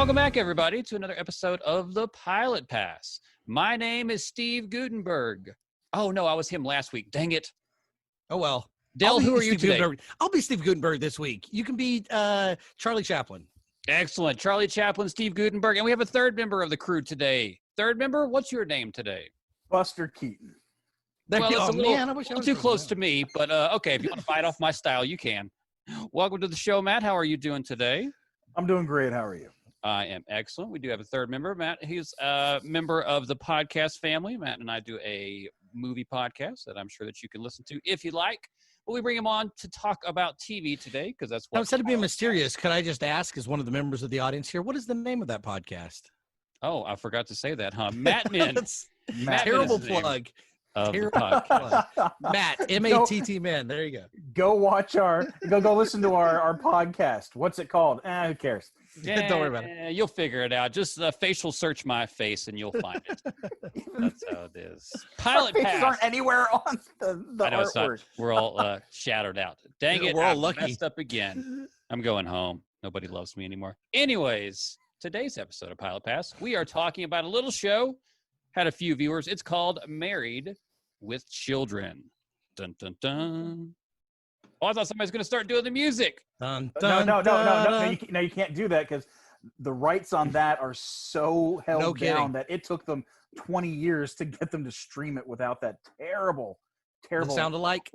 Welcome back, everybody, to another episode of The Pilot Pass. My name is Steve Gutenberg. Oh, no, I was him last week. Dang it. Oh, well. Dell, who are you today? I'll be Steve Gutenberg this week. You can be Charlie Chaplin. Excellent. Charlie Chaplin, Steve Gutenberg. And we have a third member of the crew today. Third member, what's your name today? Buster Keaton. Well, it's a little too close to me, but okay, if you want to bite off my style, you can. Welcome to the show, Matt. How are you doing today? I'm doing great. How are you? I am excellent. We do have a third member, Matt. He's a member of the podcast family. Matt and I do a movie podcast that I'm sure that you can listen to if you like. But we bring him on to talk about TV today because that's what. Now, instead of being mysterious, could I just ask, as one of the members of the audience here, what is the name of that podcast? Oh, I forgot to say that, huh? Matt Min. Matt terrible plug. Matt, M-A-T-T Man. There you go. Go watch go listen to our podcast. What's it called? Who cares? Yeah, don't worry about it. You'll figure it out. Just facial search my face and you'll find it. That's how it is. Pilot our Pass. faces aren't anywhere on the I know, artwork. We're all shadowed out. Dang it. We're all I'm lucky. Messed up again. I'm going home. Nobody loves me anymore. Anyways, today's episode of Pilot Pass, we are talking about a little show. Had a few viewers. It's called Married with Children. Dun, dun, dun. Oh, I thought somebody was going to start doing the music. Dun, No, dun. you can't do that because the rights on that are so held down that it took them 20 years to get them to stream it without that terrible. It sound alike?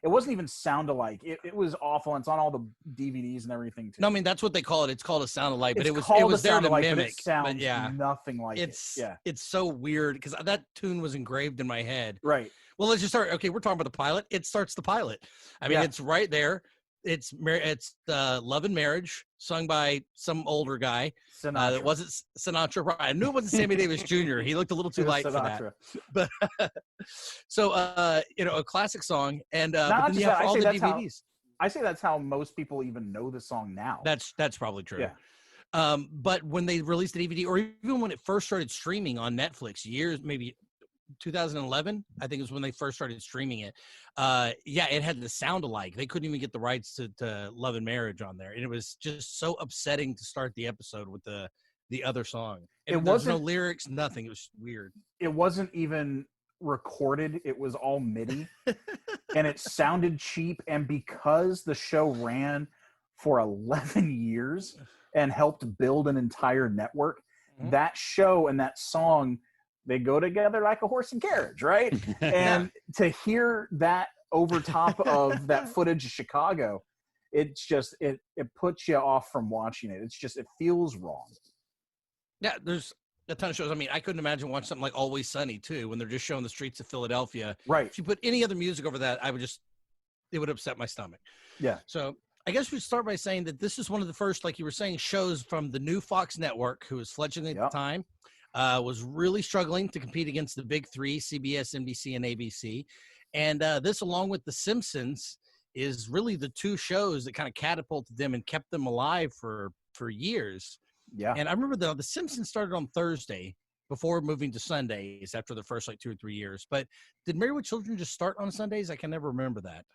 It wasn't even sound alike. It was awful. And it's on all the DVDs and everything too. No, I mean that's what they call it. It's called a sound alike, but it was there to mimic. But it sounds nothing like it's it. It's so weird because that tune was engraved in my head. Right. Well, let's just start. Okay, we're talking about the pilot. It starts the pilot. I mean, it's right there. It's Love and Marriage, sung by some older guy. That wasn't Sinatra. Right. I knew it wasn't Sammy Davis Jr. He looked a little too light for that. But so a classic song, and but then you have all the DVDs. I say that's how most people even know the song now. That's probably true. Yeah. But when they released the DVD, or even when it first started streaming on Netflix, maybe 2011, I think, is when they first started streaming it. It had the sound alike. They couldn't even get the rights to Love and Marriage on there, and it was just so upsetting to start the episode with the other song. And there was no lyrics, nothing. It was weird. It wasn't even recorded. It was all MIDI, and it sounded cheap. And because the show ran for 11 years and helped build an entire network, that show and that song, they go together like a horse and carriage, right? And to hear that over top of that footage of Chicago, it's just, it puts you off from watching it. It's just, it feels wrong. Yeah, there's a ton of shows. I mean, I couldn't imagine watching something like Always Sunny, too, when they're just showing the streets of Philadelphia. Right. If you put any other music over that, it would upset my stomach. Yeah. So I guess we start by saying that this is one of the first, like you were saying, shows from the new Fox network, who was fledgling at the time. Was really struggling to compete against the big three, CBS, NBC, and ABC. And this, along with The Simpsons, is really the two shows that kind of catapulted them and kept them alive for years. Yeah. And I remember The Simpsons started on Thursday before moving to Sundays after the first 2 or 3 years. But did Married with Children just start on Sundays? I can never remember that.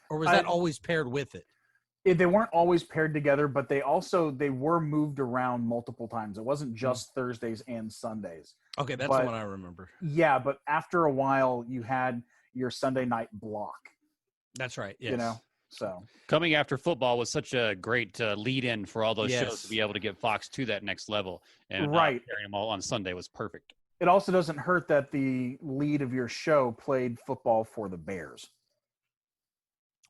Or was that always paired with it? They weren't always paired together, but they were moved around multiple times. It wasn't just Thursdays and Sundays. Okay, that's the one I remember. Yeah, but after a while, you had your Sunday night block. That's right. Yes. So coming after football was such a great lead-in for all those shows to be able to get Fox to that next level. And carrying them all on Sunday was perfect. It also doesn't hurt that the lead of your show played football for the Bears.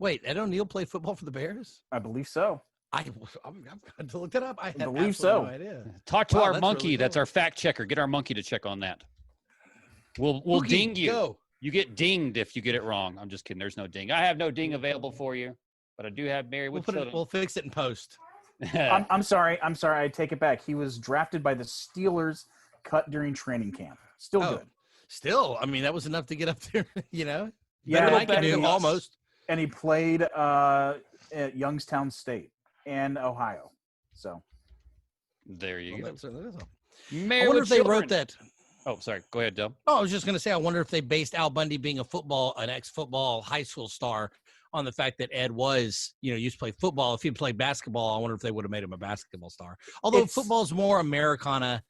Wait, Ed O'Neill played football for the Bears? I believe so. I'm going to look that up. I believe so. No idea. Talk to our monkey. Really cool. That's our fact checker. Get our monkey to check on that. We'll ding you. Go. You get dinged if you get it wrong. I'm just kidding. There's no ding. I have no ding available for you, but I do have Married with Children. We'll fix it in post. I'm sorry. I take it back. He was drafted by the Steelers, cut during training camp. Still good. Still, I mean, that was enough to get up there. Yeah, better than I can do, almost. And he played at Youngstown State and Ohio. So there you go. I wonder if they wrote that. Oh, sorry. Go ahead, Del. Oh, I was just going to say, I wonder if they based Al Bundy being an ex-football high school star on the fact that Ed was, used to play football. If he played basketball, I wonder if they would have made him a basketball star. Although football's more Americana,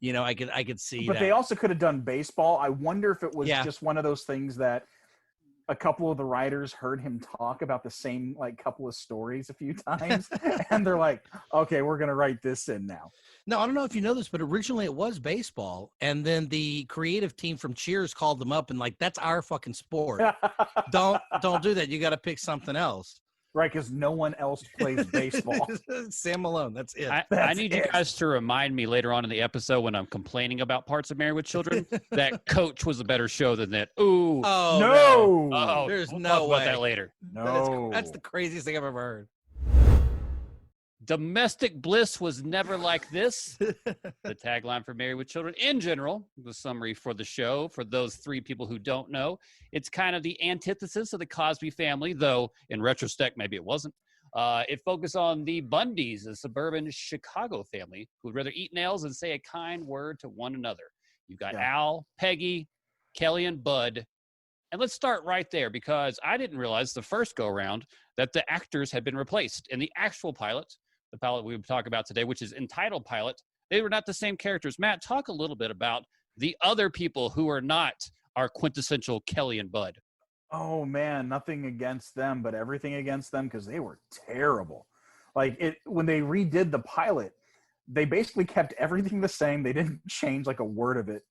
I could see but that. they also could have done baseball. I wonder if it was just one of those things that a couple of the writers heard him talk about the same couple of stories a few times, and they're like, okay, we're going to write this in now. No, I don't know if you know this, but originally it was baseball. And then the creative team from Cheers called them up and that's our fucking sport. Don't do that. You got to pick something else. Right, because no one else plays baseball. Sam Malone, that's it. I need you guys to remind me later on in the episode when I'm complaining about parts of Married with Children that Coach was a better show than that. Ooh. Oh, no. Uh-oh. There's we'll no talk way. about that later. No. That's the craziest thing I've ever heard. Domestic bliss was never like this. The tagline for Married with Children in general, the summary for the show, for those 3 people who don't know, it's kind of the antithesis of the Cosby family, though in retrospect, maybe it wasn't. It focused on the Bundys, a suburban Chicago family who would rather eat nails than say a kind word to one another. You've got Al, Peggy, Kelly, and Bud. And let's start right there because I didn't realize the first go-around that the actors had been replaced. In the actual pilot, the pilot we would talk about today, which is entitled Pilot, they were not the same characters. Matt, talk a little bit about the other people who are not our quintessential Kelly and Bud. Oh, man, nothing against them, but everything against them because they were terrible. When they redid the pilot, they basically kept everything the same. They didn't change a word of it,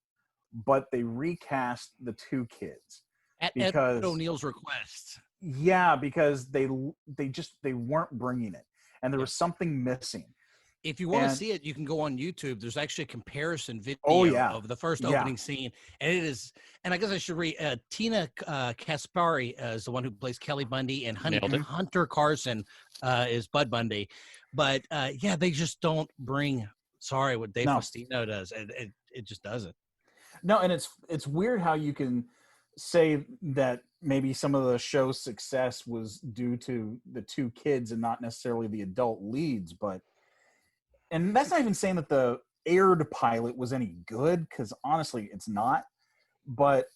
but they recast the 2 kids. At Ed O'Neill's request. Yeah, because they weren't bringing it. And there was something missing. If you want to see it, you can go on YouTube. There's actually a comparison video of the first opening scene. And it is, and I guess I should read, Tina Kaspari is the one who plays Kelly Bundy, and Hunter Carson is Bud Bundy. But they just don't bring, what Dave Faustino does. It just doesn't. No, and it's weird how you can say that maybe some of the show's success was due to the 2 kids and not necessarily the adult leads, and that's not even saying that the aired pilot was any good, because honestly it's not. But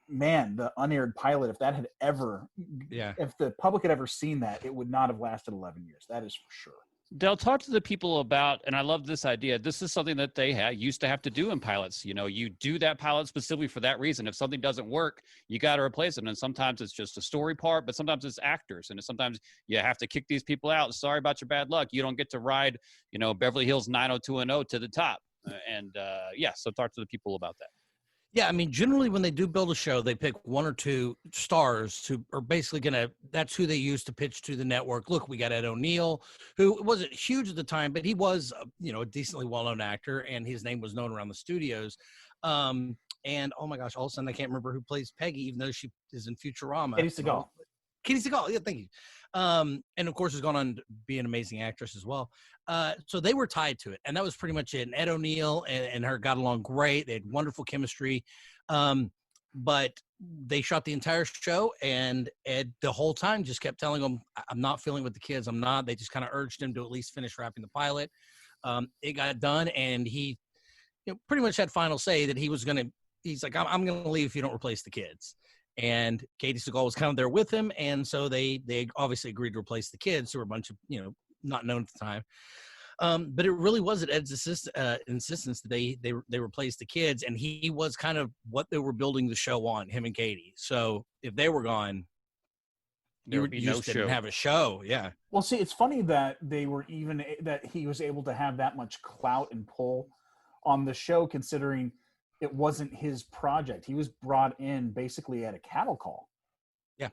man, the unaired pilot, if the public had ever seen that, it would not have lasted 11 years. That is for sure. Dale, talk to the people about, and I love this idea, this is something that they used to have to do in pilots. You do that pilot specifically for that reason. If something doesn't work, you got to replace it. And sometimes it's just a story part, but sometimes it's actors. And sometimes you have to kick these people out. Sorry about your bad luck. You don't get to ride, Beverly Hills 90210 to the top. So talk to the people about that. Yeah, I mean, generally when they do build a show, they pick 1 or 2 stars who are basically that's who they use to pitch to the network. Look, we got Ed O'Neill, who wasn't huge at the time, but he was, a decently well-known actor, and his name was known around the studios. And oh my gosh, all of a sudden I can't remember who plays Peggy, even though she is in Futurama. Katey Sagal, yeah, thank you. And of course has gone on to be an amazing actress as well. So they were tied to it, and that was pretty much it. And Ed O'Neill and her got along great. They had wonderful chemistry. But they shot the entire show, and Ed the whole time just kept telling them, I'm not feeling with the kids. I'm not. They just kind of urged him to at least finish wrapping the pilot. It got done, and he pretty much had final say that he's like, I'm going to leave if you don't replace the kids. And Katey Sagal was kind of there with him, and so they obviously agreed to replace the kids, who were a bunch of not known at the time. But it really was at Ed's insistence that they replaced the kids, and he was kind of what they were building the show on, him and Katey. So if they were gone, you just didn't have a show. Yeah. Well, see, it's funny that that he was able to have that much clout and pull on the show, considering it wasn't his project. He was brought in basically at a cattle call. Yeah.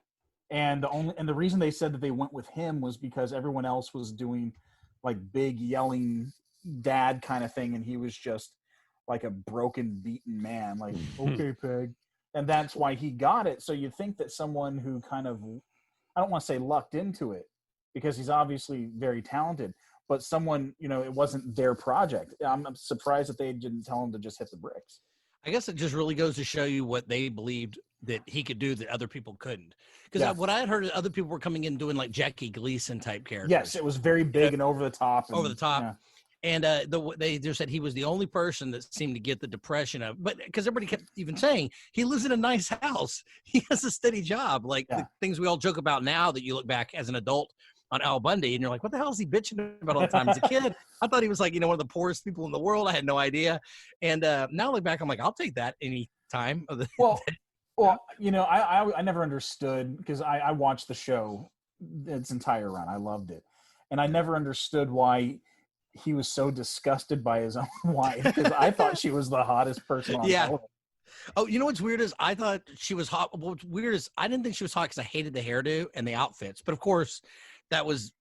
And the reason they said that they went with him was because everyone else was doing big yelling dad kind of thing, and he was just like a broken, beaten man, okay, Peg. And that's why he got it. So you think that someone who kind of, I don't want to say lucked into it, because he's obviously very talented, but someone, it wasn't their project. I'm surprised that they didn't tell him to just hit the bricks. I guess it just really goes to show you what they believed that he could do that other people couldn't. Because what I had heard, other people were coming in doing Jackie Gleason type characters. Yes, it was very big and over the top. Yeah. And they just said he was the only person that seemed to get the depression of, but because everybody kept even saying he lives in a nice house, he has a steady job, like the things we all joke about now that you look back as an adult on Al Bundy and you're like, what the hell is he bitching about all the time? As a kid, I thought he was like, one of the poorest people in the world. I had no idea. And now I look back, I'm like, I'll take that any time of the well, I never understood, because I watched the show its entire run. I loved it. And I never understood why he was so disgusted by his own wife, because I thought she was the hottest person on television. Oh, you know what's weird is I thought she was hot. What's weird is I didn't think she was hot because I hated the hairdo and the outfits. But of course, that was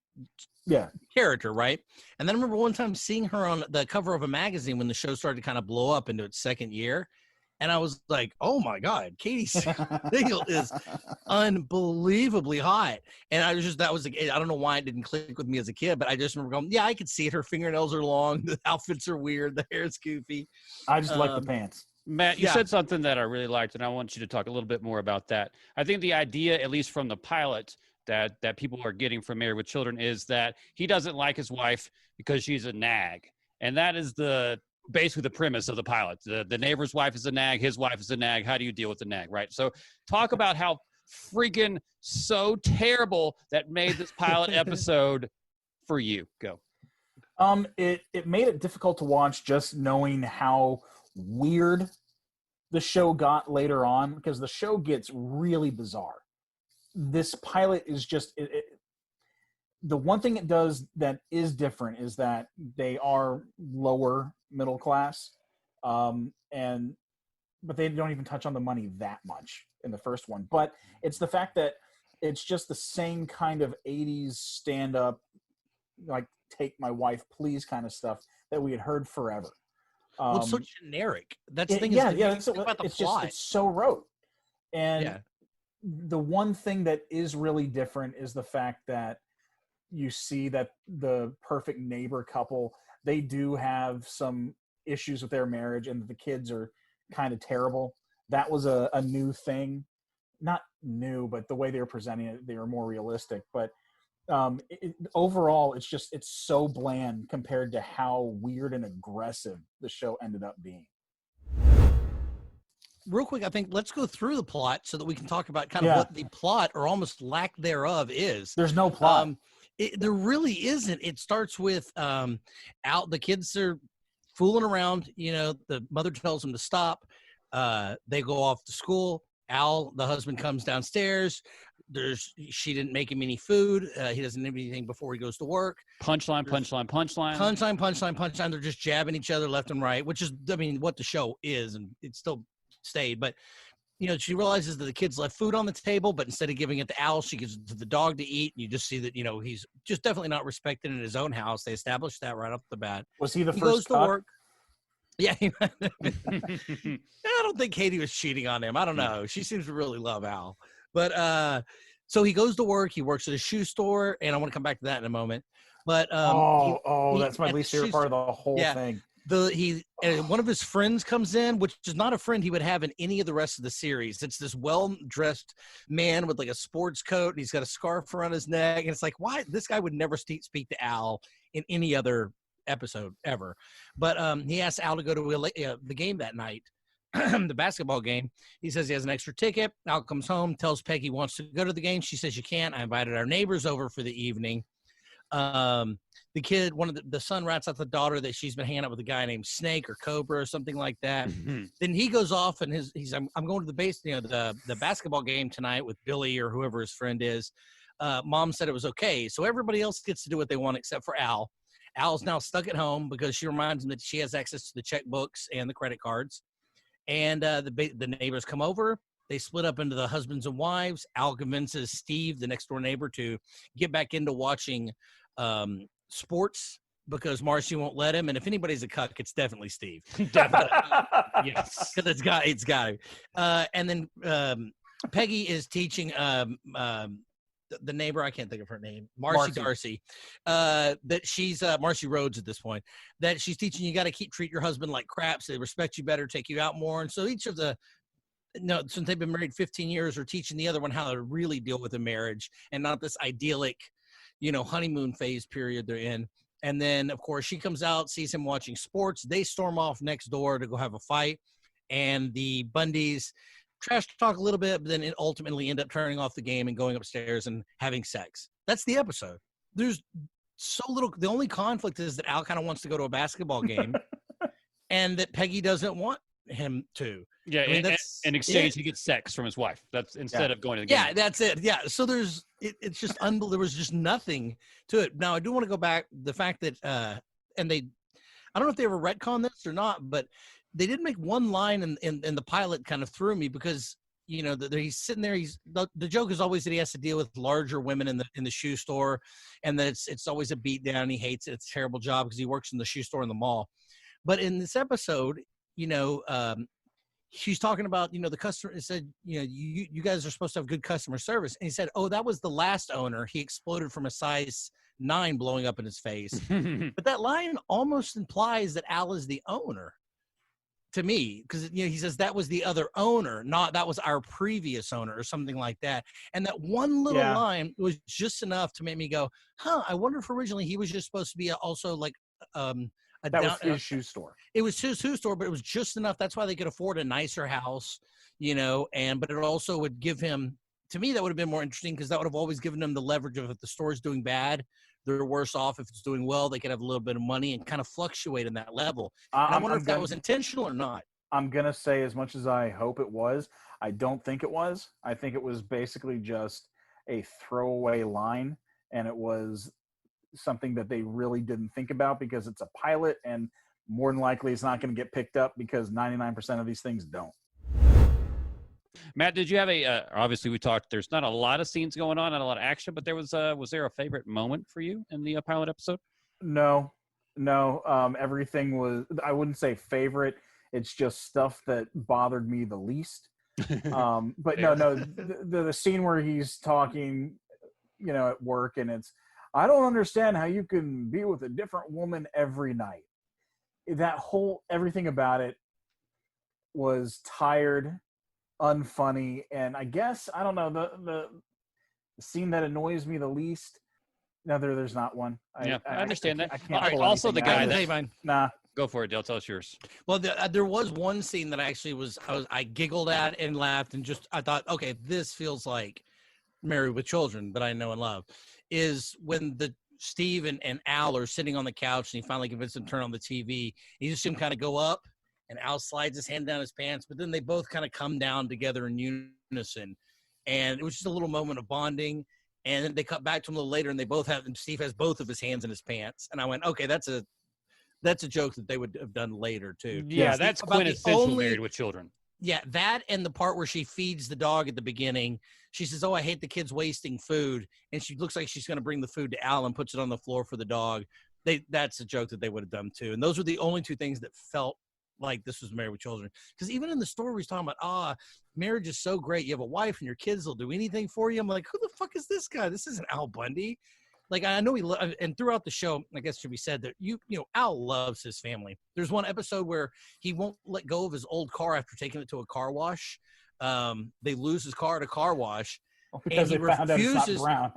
character, right? And then I remember one time seeing her on the cover of a magazine when the show started to kind of blow up into its second year. And I was like, oh my God, Katey Sagal is unbelievably hot. And I don't know why it didn't click with me as a kid, but I just remember going, I could see it. Her fingernails are long. The outfits are weird. The hair is goofy. I just like the pants. Matt, you said something that I really liked, and I want you to talk a little bit more about that. I think the idea, at least from the pilot, that people are getting from Married with Children is that he doesn't like his wife because she's a nag. And that is basically the premise of the pilot. The neighbor's wife is a nag, his wife is a nag. How do you deal with the nag, right? So talk about how freaking so terrible that made this pilot episode for you. Go. It made it difficult to watch, just knowing how weird the show got later on, because the show gets really bizarre. This pilot is just the one thing it does that is different is that they are lower middle class, but they don't even touch on the money that much in the first one. But it's the fact that it's just the same kind of 80s stand-up, like take my wife please kind of stuff that we had heard forever. Well, it's so generic. That's the thing. It's so rote. And the one thing that is really different is the fact that you see that the perfect neighbor couple, they do have some issues with their marriage, and the kids are kind of terrible. That was a new thing. Not new, but the way they were presenting it, they were more realistic. But overall, it's so bland compared to how weird and aggressive the show ended up being. Real quick, I think let's go through the plot so that we can talk about kind of what the plot or almost lack thereof is. There's no plot. There really isn't. It starts with the kids are fooling around. The mother tells them to stop. They go off to school. Al, the husband, comes downstairs. She didn't make him any food. He doesn't have anything before he goes to work. Punchline. They're just jabbing each other left and right, which is, what the show is, and it still stayed. But she realizes that the kids left food on the table, but instead of giving it to Al, she gives it to the dog to eat. And you just see that he's just definitely not respected in his own house. They established that right off the bat. Was he the first? Goes to work. Yeah, I don't think Katey was cheating on him. I don't know. She seems to really love Al. But so he goes to work. He works at a shoe store, and I want to come back to that in a moment. But that's my least favorite part of the whole thing. One of his friends comes in, which is not a friend he would have in any of the rest of the series. It's this well-dressed man with like a sports coat, and he's got a scarf around his neck. And it's like, why? This guy would never speak to Al in any other episode ever. But he asks Al to go to the game that night, the basketball game. He says he has an extra ticket. Al comes home, tells Peggy he wants to go to the game. She says, you can't. I invited our neighbors over for the evening. The kid, the son rats out the daughter that she's been hanging out with a guy named Snake or Cobra or something like that. Mm-hmm. Then he goes off and he's I'm going to the basketball game tonight with Billy or whoever his friend is. Mom said it was okay. So everybody else gets to do what they want except for Al. Al's now stuck at home because she reminds him that she has access to the checkbooks and the credit cards. And the neighbors come over. They split up into the husbands and wives. Al convinces Steve, the next door neighbor, to get back into watching sports because Marcy won't let him. And if anybody's a cuck, it's definitely Steve. Definitely. Yes. Because it's got to. And then Peggy is teaching the neighbor, I can't think of her name, Marcy Darcy, that she's Marcy Rhodes at this point, that she's teaching you got to treat your husband like crap so they respect you better, take you out more. And so each of since they've been married 15 years, are teaching the other one how to really deal with a marriage and not this idyllic, honeymoon phase period they're in. And then, of course, she comes out, sees him watching sports. They storm off next door to go have a fight. And the Bundys trash talk a little bit, but then ultimately end up turning off the game and going upstairs and having sex. That's the episode. There's so little. The only conflict is that Al kind of wants to go to a basketball game and that Peggy doesn't want him to. Yeah, I mean, that's in exchange he gets sex from his wife. That's instead of going to the game. Yeah, that's it. Yeah, so it's just unbelievable. There was just nothing to it. Now I do want to go back the fact that and they, I don't know if they ever retcon this or not, but they did make one line in the pilot kind of threw me because he's sitting there. The joke is always that he has to deal with larger women in the shoe store, and that it's always a beat down. And he hates it. It's a terrible job because he works in the shoe store in the mall. But in this episode, she's talking about, the customer said, you guys are supposed to have good customer service. And he said, oh, that was the last owner. He exploded from a size 9 blowing up in his face. But that line almost implies that Al is the owner to me, because he says that was the other owner, not that was our previous owner or something like that. And that one little line was just enough to make me go, I wonder if originally he was just supposed to be also like that was his shoe store. It was his shoe store, but it was just enough. That's why they could afford a nicer house, but it also would give him, to me, that would have been more interesting because that would have always given them the leverage of if the store's doing bad, they're worse off. If it's doing well, they could have a little bit of money and kind of fluctuate in that level. And I wonder if that was intentional or not. I'm going to say, as much as I hope it was, I don't think it was. I think it was basically just a throwaway line, and it was something that they really didn't think about because it's a pilot, and more than likely it's not going to get picked up because 99% of these things don't. Matt, did you have obviously we talked, there's not a lot of scenes going on, not a lot of action, but was there a favorite moment for you in the pilot episode? No. Everything was, I wouldn't say favorite. It's just stuff that bothered me the least. But the scene where he's talking, at work, and it's, I don't understand how you can be with a different woman every night. That whole, everything about it was tired, unfunny, and I guess, I don't know, the scene that annoys me the least, no, there's not one. I understand that. I can't all right, also the guy that, Go for it, Dale. Tell us yours. Well, there was one scene that actually I giggled at and laughed and I thought, okay, this feels like Married with Children that I know and love, is when Steve and Al are sitting on the couch and he finally convinces him to turn on the TV. You just see him kind of go up and Al slides his hand down his pants, but then they both kind of come down together in unison. And it was just a little moment of bonding. And then they cut back to him a little later and Steve has both of his hands in his pants. And I went, okay, that's a joke that they would have done later too. Yeah, that's quintessential Married with Children. Yeah, that and the part where she feeds the dog at the beginning. She says, oh, I hate the kids wasting food. And she looks like she's going to bring the food to Al and puts it on the floor for the dog. That's a joke that they would have done too. And those were the only two things that felt like this was Married with Children. Because even in the story, he's talking about, marriage is so great. You have a wife and your kids will do anything for you. I'm like, who the fuck is this guy? This isn't Al Bundy. Like, I know and throughout the show, I guess it should be said that Al loves his family. There's one episode where he won't let go of his old car after taking it to a car wash. They lose his car at a car wash. Because they found out it's not brown.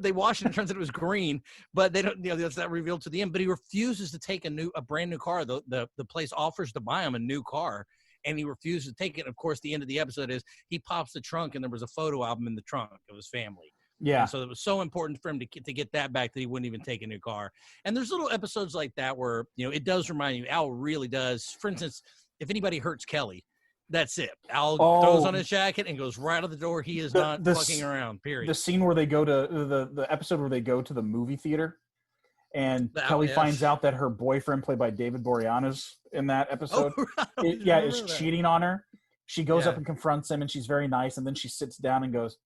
they wash it and it turns out it was green, but they don't, that's not revealed to the end. But he refuses to take a brand new car. The place offers to buy him a new car, and he refuses to take it. Of course, the end of the episode is he pops the trunk, and there was a photo album in the trunk of his family. Yeah. And so it was so important for him to get that back that he wouldn't even take a new car. And there's little episodes like that where, it does remind you, Al really does. For instance, if anybody hurts Kelly, that's it. Al throws on his jacket and goes right out the door. He is not fucking around, period. The scene where they go to the episode where they go to the movie theater and Kelly finds out that her boyfriend, played by David Boreanaz in that episode, is cheating on her. She goes up and confronts him, and she's very nice. And then she sits down and goes,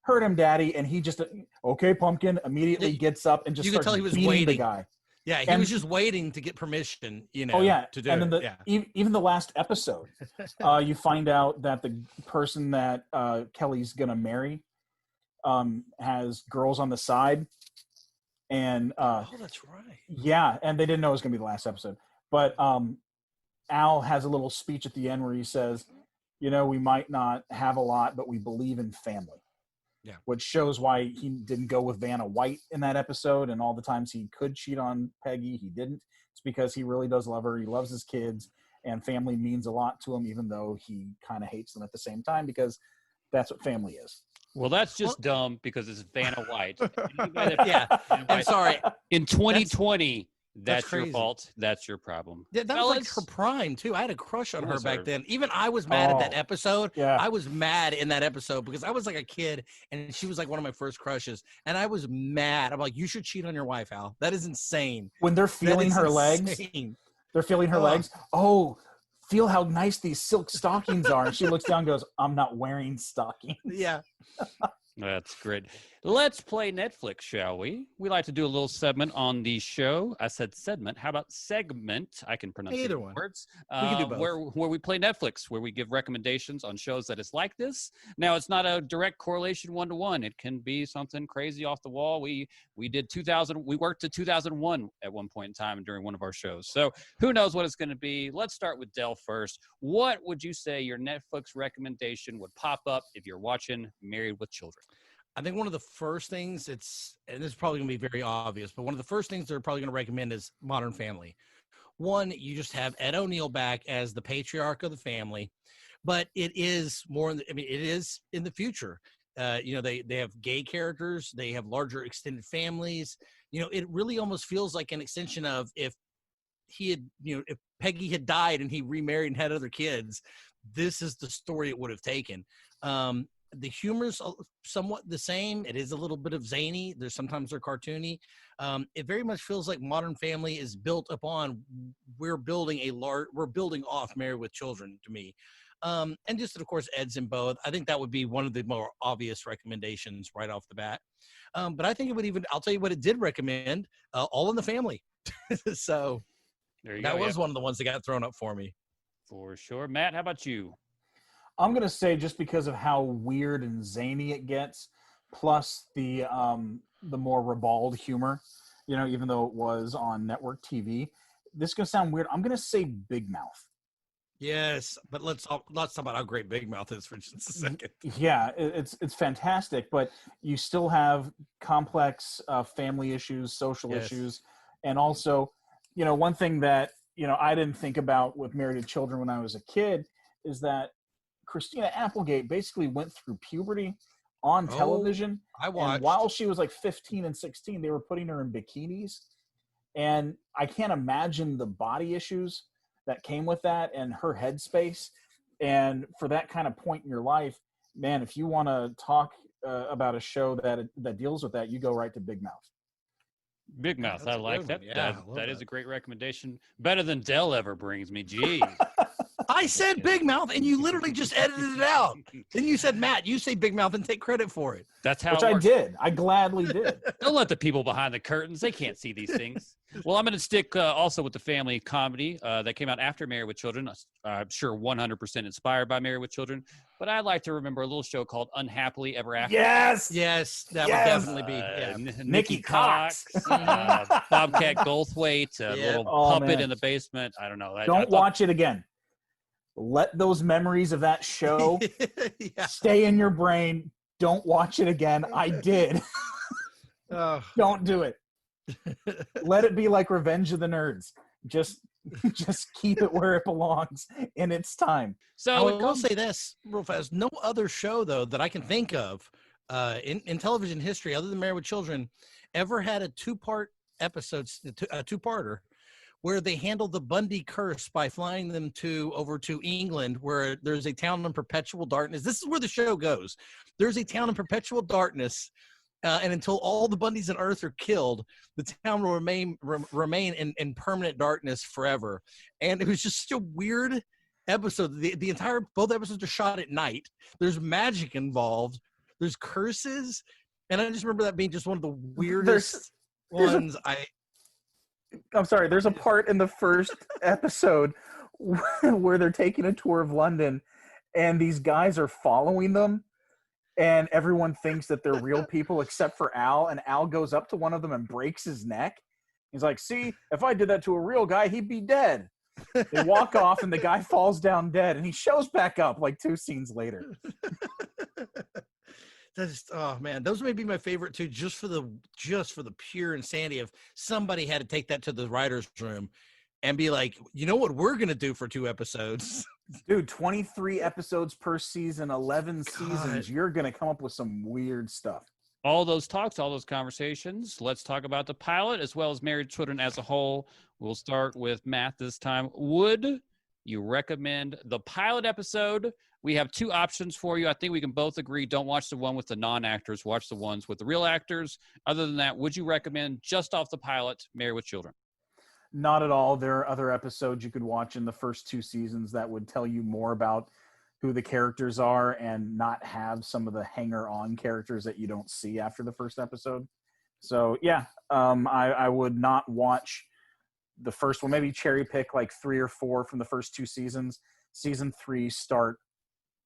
hurt him, Daddy. And he just, okay, pumpkin, immediately gets up and just starts beating the guy. Yeah, he was just waiting to get permission, to do and then even the last episode, you find out that the person that Kelly's going to marry has girls on the side. And that's right. Yeah, and they didn't know it was going to be the last episode. But Al has a little speech at the end where he says, we might not have a lot, but we believe in family. Yeah. Which shows why he didn't go with Vanna White in that episode, and all the times he could cheat on Peggy, he didn't. It's because he really does love her. He loves his kids, and family means a lot to him, even though he kind of hates them at the same time, because that's what family is. Well, that's just dumb because it's Vanna White. Yeah, I'm sorry. In 2020, that's your crazy. fault. That's your problem. Yeah, that was like her prime too. I had a crush on her back then. Even I was mad at that episode. Yeah. I was mad in that episode because I was like a kid and she was like one of my first crushes. And I was mad. I'm like, you should cheat on your wife, Al. That is insane. When they're feeling her legs, they're feeling her legs. Oh, feel how nice these silk stockings are. And she looks down and goes, I'm not wearing stockings. Yeah. That's great. Let's play Netflix, shall we? We like to do a little segment on the show. I said segment. How about segment? I can pronounce Either one. words. We can do both. Where we play Netflix, where we give recommendations on shows that is like this. Now, it's not a direct correlation 1-to-1. It can be something crazy off the wall. We did 2000. We worked to 2001 at one point in time during one of our shows. So who knows what it's going to be? Let's start with Del first. What would you say your Netflix recommendation would pop up if you're watching Married with Children? I think one of the first things and this is probably going to be very obvious, but one of the first things they're probably going to recommend is Modern Family. One, you just have Ed O'Neill back as the patriarch of the family, but it is it is in the future. They have gay characters, they have larger extended families. It really almost feels like an extension of if Peggy had died and he remarried and had other kids, this is the story it would have taken. The humor's somewhat the same. It is a little bit of zany. Sometimes they're cartoony. It very much feels like Modern Family is built upon we're building off Married with Children to me. And just, of course, Ed's in both. I think that would be one of the more obvious recommendations right off the bat. But I think it would I'll tell you what it did recommend, All in the Family. So that was one of the ones that got thrown up for me. For sure. Matt, how about you? I'm going to say just because of how weird and zany it gets, plus the more ribald humor, even though it was on network TV, this is going to sound weird. I'm going to say Big Mouth. Yes, but let's talk about how great Big Mouth is for just a second. Yeah, it's fantastic, but you still have complex family issues, social issues, and also, one thing that, I didn't think about with Married to Children when I was a kid is that Christina Applegate basically went through puberty on television. I watched. And while she was like 15 and 16, they were putting her in bikinis. And I can't imagine the body issues that came with that and her headspace. And for that kind of point in your life, man, if you want to talk about a show that deals with that, you go right to Big Mouth. Big Mouth. I like that. Yeah, that is a great recommendation. Better than Del ever brings me. Geez. I said Big Mouth, and you literally just edited it out. Then you said, Matt, you say Big Mouth and take credit for it. That's how Which I did. I gladly did. Don't let the people behind the curtains. They can't see these things. Well, I'm going to stick also with the family comedy that came out after Married with Children. I'm sure 100% inspired by Married with Children. But I'd like to remember a little show called Unhappily Ever After. Yes! That would definitely be. Yeah. Nikki Cox. Bobcat Goldthwait, a little puppet in the basement. I don't know. Don't watch it again. Let those memories of that show stay in your brain. Don't watch it again. I did. Don't do it. Let it be like Revenge of the Nerds. Just keep it where it belongs in its time. So I will say this real fast. No other show, though, that I can think of in television history, other than Married with Children, ever had a two-parter where they handled the Bundy curse by flying them over to England, where there's a town in perpetual darkness. This is where the show goes. There's a town in perpetual darkness, and until all the Bundys on Earth are killed, the town will remain in permanent darkness forever. And it was just such a weird episode. Both episodes are shot at night. There's magic involved. There's curses, and I just remember that being just one of the weirdest ones. I'm sorry, there's a part in the first episode where they're taking a tour of London and these guys are following them and everyone thinks that they're real people except for Al, and Al goes up to one of them and breaks his neck. He's like, see, if I did that to a real guy, he'd be dead. They walk off and the guy falls down dead and he shows back up like 2 scenes later. That's oh man, those may be my favorite too, just for the pure insanity of somebody had to take that to the writer's room and be like, you know what we're gonna do for 2 episodes. Dude, 23 episodes per season, 11 God. seasons. You're gonna come up with some weird stuff. All those talks, all those conversations. Let's talk about the pilot as well as Married Children as a whole. We'll start with Matt this time. Would you recommend the pilot episode? We have 2 options for you. I think we can both agree. Don't watch the one with the non-actors. Watch the ones with the real actors. Other than that, would you recommend just off the pilot, Married with Children? Not at all. There are other episodes you could watch in the first 2 seasons that would tell you more about who the characters are and not have some of the hanger-on characters that you don't see after the first episode. So, yeah, I would not watch the first one. Maybe cherry pick like 3 or 4 from the first 2 seasons. Season 3, start,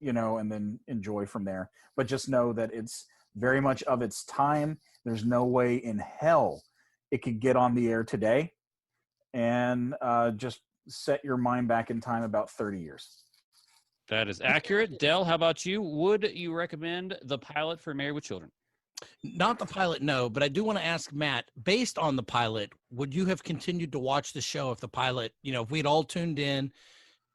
and then enjoy from there. But just know that it's very much of its time. There's no way in hell it could get on the air today. And just set your mind back in time about 30 years. That is accurate. Del, how about you? Would you recommend the pilot for Married with Children? Not the pilot, no, but I do want to ask Matt, based on the pilot, would you have continued to watch the show if the pilot, if we'd all tuned in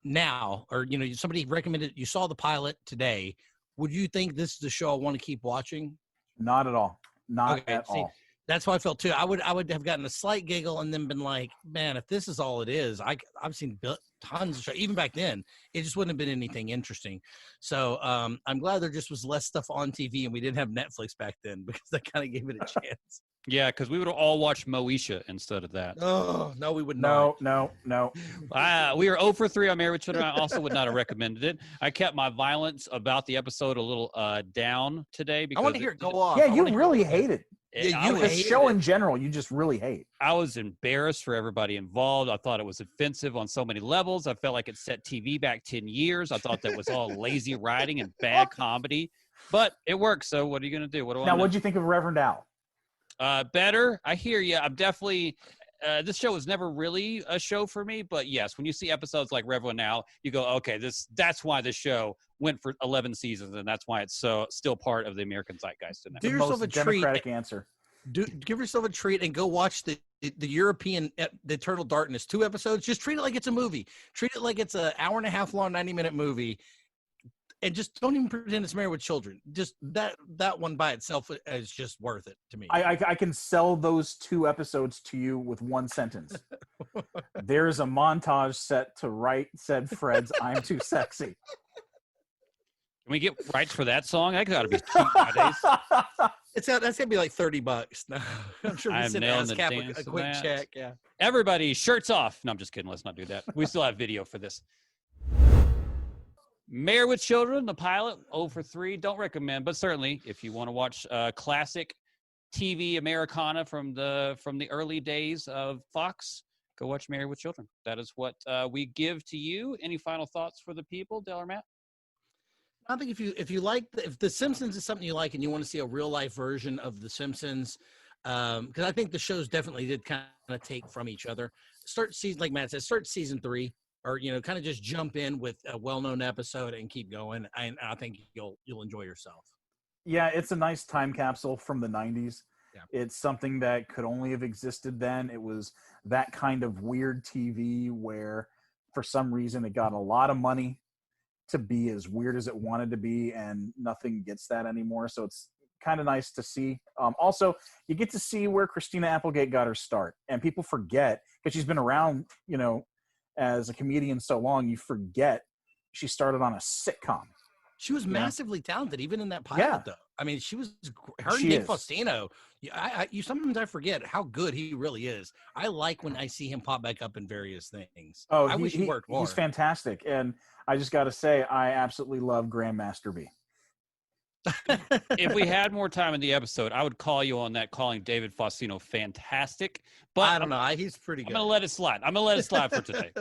now, or, somebody recommended, you saw the pilot today, would you think this is the show I want to keep watching? Not at all. Not at all. That's how I felt too. I would have gotten a slight giggle and then been like, man, if this is all it is, I've seen tons of shows. Even back then, it just wouldn't have been anything interesting. So I'm glad there just was less stuff on TV and we didn't have Netflix back then, because that kind of gave it a chance. Yeah, because we would have all watched Moesha instead of that. Oh, no, we would not. No. We were 0 for 3 on Married with Children. I also would not have recommended it. I kept my violence about the episode a little down today. Because I want to hear it go off. Yeah, you really hate it. Yeah, you the hate show it. In general, you just really hate. I was embarrassed for everybody involved. I thought it was offensive on so many levels. I felt like it set TV back 10 years. I thought that was all lazy writing and bad comedy. But it works, so what are you going to do? Now, what'd you think of Reverend Al? Better. I hear you. I'm definitely this show was never really a show for me, but yes, when you see episodes like Reverend Al, you go, okay, that's why this show went for 11 seasons, and that's why it's still part of the American zeitgeist. Do yourself a democratic answer. Give yourself a treat and go watch the European the Eternal Darkness 2 episodes. Just treat it like it's a movie. Treat it like it's an hour-and-a-half long, 90-minute movie. And just don't even pretend it's Married with Children. Just that one by itself is just worth it to me. I can sell those 2 episodes to you with one sentence. There is a montage set to write said Fred's "I'm Too Sexy." Can we get rights for that song? That got to be cheap nowadays. That's gonna be like $30. No, I'm sure we send ASCAP a quick check. Yeah. Everybody, shirts off. No, I'm just kidding. Let's not do that. We still have video for this. Married with Children, the pilot, 0 for 3. Don't recommend, but certainly if you want to watch classic TV Americana from the early days of Fox, go watch Married with Children. That is what we give to you. Any final thoughts for the people, Del or Matt? I think if The Simpsons is something you like and you want to see a real life version of The Simpsons, because I think the shows definitely did kind of take from each other. Like Matt said, start season 3. Or kind of just jump in with a well-known episode and keep going. And I think you'll enjoy yourself. Yeah, it's a nice time capsule from the 90s. Yeah. It's something that could only have existed then. It was that kind of weird TV where, for some reason, it got a lot of money to be as weird as it wanted to be, and nothing gets that anymore. So it's kind of nice to see. Also, you get to see where Christina Applegate got her start, and people forget because she's been around, as a comedian so long, you forget she started on a sitcom. She was massively talented, even in that pilot, though. I mean, she was her and Dave Faustino. Sometimes I forget how good he really is. I like when I see him pop back up in various things. Oh, I wish he worked more. He's fantastic, and I just got to say, I absolutely love Grandmaster B. If we had more time in the episode, I would call you on that, calling David Faustino fantastic. But I don't know. He's pretty good. I'm going to let it slide. I'm going to let it slide for today.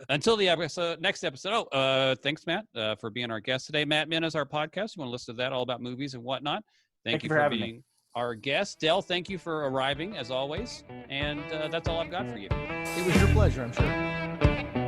Until the next episode. Thanks, Matt, for being our guest today. Matt Min is our podcast. You want to listen to that, all about movies and whatnot. Thank you for being our guest. Del, thank you for arriving, as always. And that's all I've got for you. It was your pleasure, I'm sure.